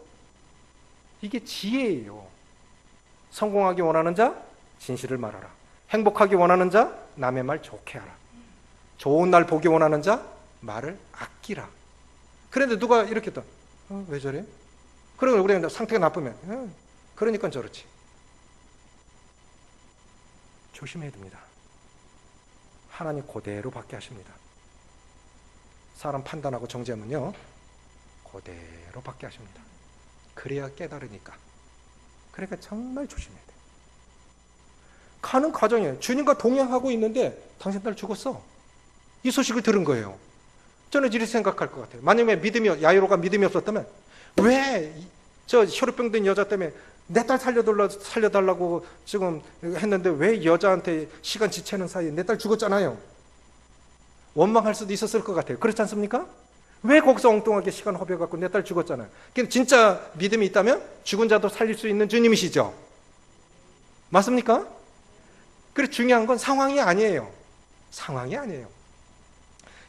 S1: 이게 지혜예요. 성공하기 원하는 자 진실을 말하라. 행복하기 원하는 자 남의 말 좋게 하라. 좋은 날 보기 원하는 자 말을 아끼라. 그런데 누가 이렇게 또 왜 저래? 그러면 우리가 상태가 나쁘면 그러니까 저렇지. 조심해야 됩니다. 하나님 그대로 받게 하십니다. 사람 판단하고 정죄하면요 그대로 받게 하십니다. 그래야 깨달으니까. 그러니까 정말 조심해야 돼요. 가는 과정에 주님과 동행하고 있는데 당신 딸 죽었어. 이 소식을 들은 거예요. 저는 이렇게 생각할 것 같아요. 만약에 야이로가 믿음이 없었다면 왜 저 혈우병 든 여자 때문에 내 딸 살려달라고 지금 했는데 왜 여자한테 시간 지체하는 사이에 내 딸 죽었잖아요. 원망할 수도 있었을 것 같아요. 그렇지 않습니까? 왜 거기서 엉뚱하게 시간 허비해갖고 내 딸 죽었잖아요. 진짜 믿음이 있다면 죽은 자도 살릴 수 있는 주님이시죠. 맞습니까? 그래서 중요한 건 상황이 아니에요. 상황이 아니에요.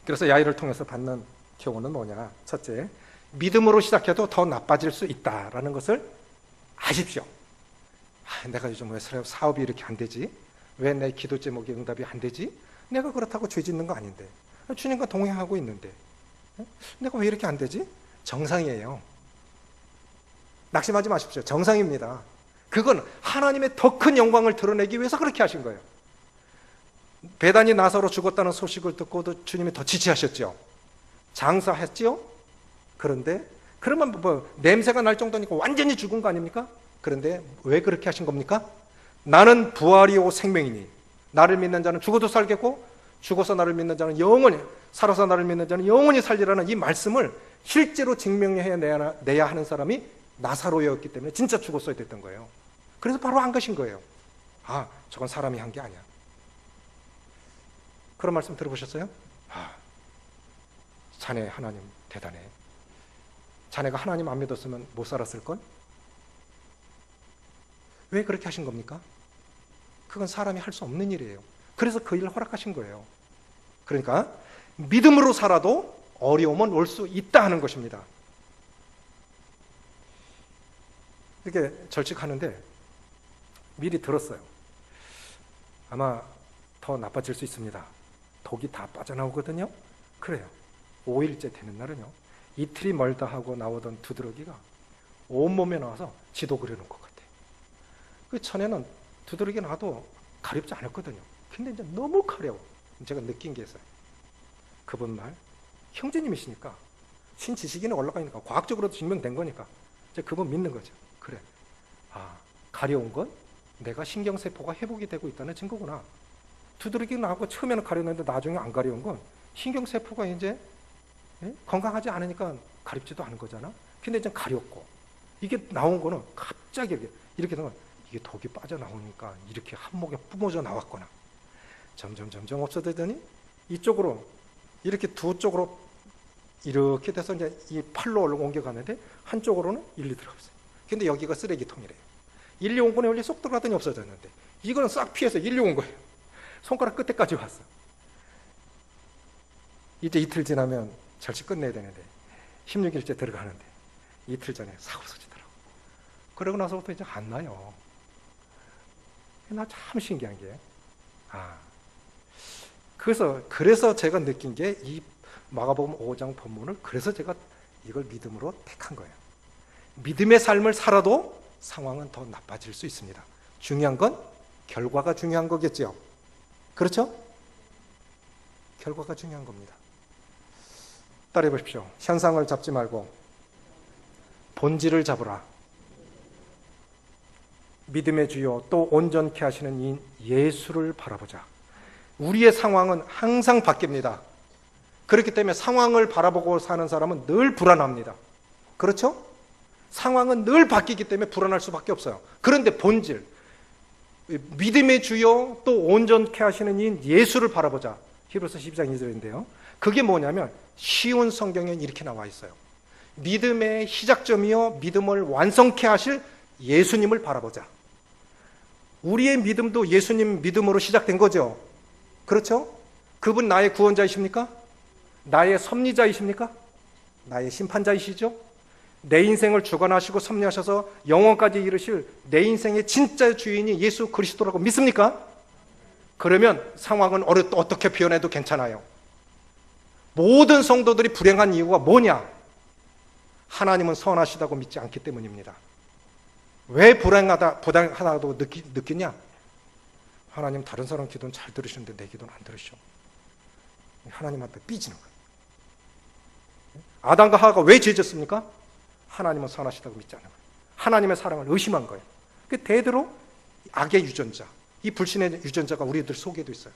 S1: 그래서 야이를 통해서 받는 교훈은 뭐냐? 첫째, 믿음으로 시작해도 더 나빠질 수 있다라는 것을 아십시오. 내가 요즘 왜 사업이 이렇게 안 되지? 왜 내 기도 제목이 응답이 안 되지? 내가 그렇다고 죄 짓는 거 아닌데. 주님과 동행하고 있는데. 내가 왜 이렇게 안 되지? 정상이에요. 낙심하지 마십시오. 정상입니다. 그건 하나님의 더 큰 영광을 드러내기 위해서 그렇게 하신 거예요. 베단이 나사로 죽었다는 소식을 듣고도 주님이 더 지체하셨죠. 장사했지요? 그런데 그러면 냄새가 날 정도니까 완전히 죽은 거 아닙니까? 그런데 왜 그렇게 하신 겁니까? 나는 부활이요 생명이니 나를 믿는 자는 죽어도 살겠고 죽어서 나를 믿는 자는 영원히 살아서 나를 믿는 자는 영원히 살리라는 이 말씀을 실제로 증명해내야 하는 사람이 나사로였기 때문에 진짜 죽었어야 됐던 거예요. 그래서 바로 안 가신 거예요. 저건 사람이 한 게 아니야. 그런 말씀 들어보셨어요? 자네 하나님 대단해. 자네가 하나님 안 믿었으면 못 살았을걸? 왜 그렇게 하신 겁니까? 그건 사람이 할 수 없는 일이에요. 그래서 그 일을 허락하신 거예요. 그러니까 믿음으로 살아도 어려움은 올 수 있다 하는 것입니다. 이렇게 절직하는데 미리 들었어요. 아마 더 나빠질 수 있습니다. 독이 다 빠져나오거든요. 그래요. 5일째 되는 날은요. 이틀이 멀다 하고 나오던 두드러기가 온몸에 나와서 지도 그려놓은 것 같아요. 그 전에는 두드러기 나도 가렵지 않았거든요. 근데 이제 너무 가려워. 제가 느낀 게 있어요. 그분 말, 형제님이시니까 신지식인에 올라가니까 과학적으로도 증명된 거니까 이제 그분 믿는 거죠. 그래. 가려운 건 내가 신경세포가 회복이 되고 있다는 증거구나. 두드러기 나고 처음에는 가려웠는데 나중에 안 가려운 건 신경세포가 이제 건강하지 않으니까 가렵지도 않은 거잖아. 근데 이제 가렵고 이게 나온 거는 갑자기 이렇게 되면 이게 독이 빠져나오니까 이렇게 한목에 뿜어져 나왔거나 점점 없어지더니 이쪽으로 이렇게 두 쪽으로 이렇게 돼서 이제 이 팔로 옮겨가는데 한쪽으로는 일리 들어갔어요. 근데 여기가 쓰레기통이래요. 일리 온 거는 원래 쏙 들어가더니 없어졌는데 이거는 싹 피해서 일리 온 거예요. 손가락 끝에까지 왔어. 이제 이틀 지나면 절치 끝내야 되는데 16일째 들어가는데 이틀 전에 사고 터지더라고. 그러고 나서부터 이제 안 나요. 나 참 신기한 게 그래서 제가 느낀 게 이 마가복음 5장 본문을 그래서 제가 이걸 믿음으로 택한 거예요. 믿음의 삶을 살아도 상황은 더 나빠질 수 있습니다. 중요한 건 결과가 중요한 거겠죠. 그렇죠? 결과가 중요한 겁니다. 따라해 보십시오. 현상을 잡지 말고 본질을 잡으라. 믿음의 주요 또 온전케 하시는 이 예수를 바라보자. 우리의 상황은 항상 바뀝니다. 그렇기 때문에 상황을 바라보고 사는 사람은 늘 불안합니다. 그렇죠? 상황은 늘 바뀌기 때문에 불안할 수밖에 없어요. 그런데 본질, 믿음의 주요 또 온전케 하시는 이 예수를 바라보자. 히브리서 12장 2절인데요. 그게 뭐냐면 쉬운 성경에 이렇게 나와 있어요. 믿음의 시작점이요 믿음을 완성케 하실 예수님을 바라보자. 우리의 믿음도 예수님 믿음으로 시작된 거죠. 그렇죠? 그분 나의 구원자이십니까? 나의 섭리자이십니까? 나의 심판자이시죠? 내 인생을 주관하시고 섭리하셔서 영원까지 이르실 내 인생의 진짜 주인이 예수 그리스도라고 믿습니까? 그러면 상황은 어떻게 표현해도 괜찮아요. 모든 성도들이 불행한 이유가 뭐냐? 하나님은 선하시다고 믿지 않기 때문입니다. 왜 불행하다고 느끼냐? 하나님 다른 사람 기도는 잘 들으시는데 내 기도는 안 들으셔. 하나님 앞에 삐지는 거예요. 아담과 하와가 왜 죄졌습니까? 하나님은 선하시다고 믿지 않는 거예요. 하나님의 사랑을 의심한 거예요. 대대로 악의 유전자, 이 불신의 유전자가 우리들 속에도 있어요.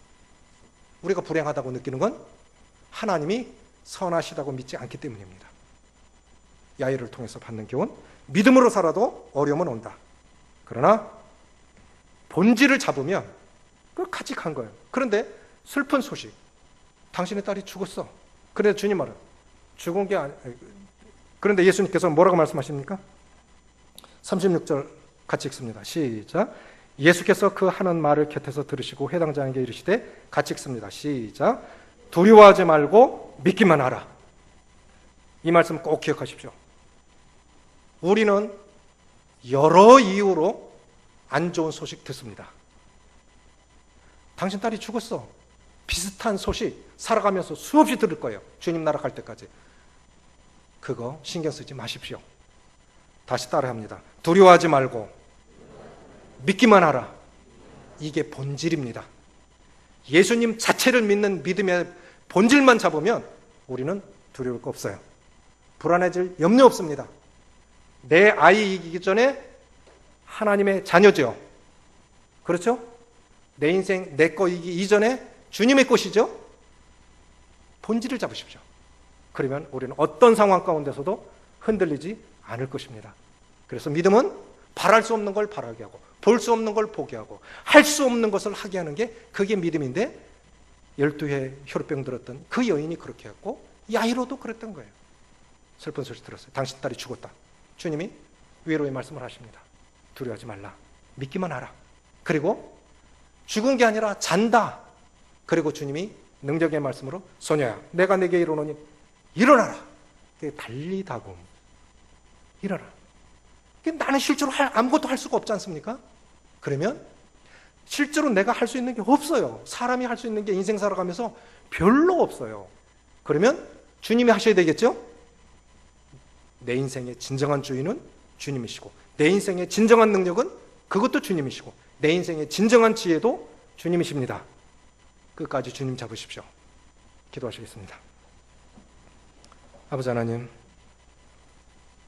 S1: 우리가 불행하다고 느끼는 건 하나님이 선하시다고 믿지 않기 때문입니다. 야훼를 통해서 받는 교훈, 믿음으로 살아도 어려움은 온다. 그러나 본질을 잡으면 그 가직한 거예요. 그런데 슬픈 소식, 당신의 딸이 죽었어. 그런데 주님 말은 죽은 게 그런데 예수님께서 뭐라고 말씀하십니까? 36절 같이 읽습니다. 시작. 예수께서 그 하는 말을 곁에서 들으시고 해당자에게 이르시되, 같이 읽습니다. 시작. 두려워하지 말고 믿기만 하라. 이 말씀 꼭 기억하십시오. 우리는 여러 이유로 안 좋은 소식 듣습니다. 당신 딸이 죽었어. 비슷한 소식 살아가면서 수없이 들을 거예요. 주님 나라 갈 때까지. 그거 신경 쓰지 마십시오. 다시 따라합니다. 두려워하지 말고 믿기만 하라. 이게 본질입니다. 예수님 자체를 믿는 믿음의 본질만 잡으면 우리는 두려울 거 없어요. 불안해질 염려 없습니다. 내 아이이기 전에 하나님의 자녀죠. 그렇죠? 내 인생 내 거이기 이전에 주님의 것이죠. 본질을 잡으십시오. 그러면 우리는 어떤 상황 가운데서도 흔들리지 않을 것입니다. 그래서 믿음은 바랄 수 없는 걸 바라게 하고, 볼 수 없는 걸 보게 하고, 할 수 없는 것을 하게 하는 게 그게 믿음인데, 12해 혈우병 들었던 그 여인이 그렇게 했고 야이로도 그랬던 거예요. 슬픈 소식 들었어요. 당신 딸이 죽었다. 주님이 위로의 말씀을 하십니다. 두려워하지 말라. 믿기만 하라. 그리고 죽은 게 아니라 잔다. 그리고 주님이 능력의 말씀으로 소녀야 내가 네게 이르노니 일어나라. 달리다금 일어나. 나는 실제로 아무것도 할 수가 없지 않습니까? 그러면 실제로 내가 할 수 있는 게 없어요. 사람이 할 수 있는 게 인생 살아가면서 별로 없어요. 그러면 주님이 하셔야 되겠죠? 내 인생의 진정한 주인은 주님이시고, 내 인생의 진정한 능력은 그것도 주님이시고, 내 인생의 진정한 지혜도 주님이십니다. 끝까지 주님 잡으십시오. 기도하시겠습니다. 아버지 하나님,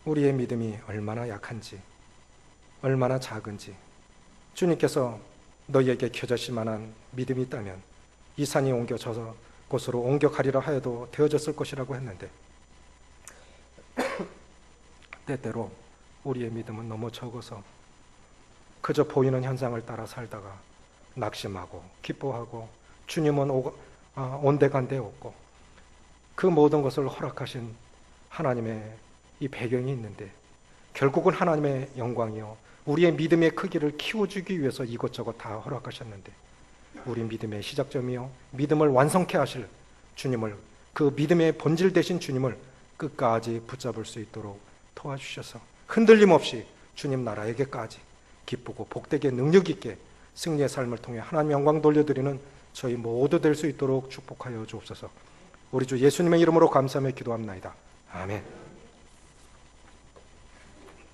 S1: 우리의 믿음이 얼마나 약한지, 얼마나 작은지, 주님께서 너희에게 켜졌을 만한 믿음이 있다면 이 산이 옮겨져서 곳으로 옮겨가리라 하여도 되어졌을 것이라고 했는데, 때때로 우리의 믿음은 너무 적어서 그저 보이는 현상을 따라 살다가 낙심하고 기뻐하고 주님은 온데간데 없고, 그 모든 것을 허락하신 하나님의 이 배경이 있는데, 결국은 하나님의 영광이요 우리의 믿음의 크기를 키워주기 위해서 이것저것 다 허락하셨는데, 우리 믿음의 시작점이요 믿음을 완성케 하실 주님을, 그 믿음의 본질 되신 주님을 끝까지 붙잡을 수 있도록 도와주셔서 흔들림 없이 주님 나라에게까지 기쁘고 복되게 능력 있게 승리의 삶을 통해 하나님 영광 돌려드리는 저희 모두 될 수 있도록 축복하여 주옵소서. 우리 주 예수님의 이름으로 감사하며 기도합나이다. 아멘.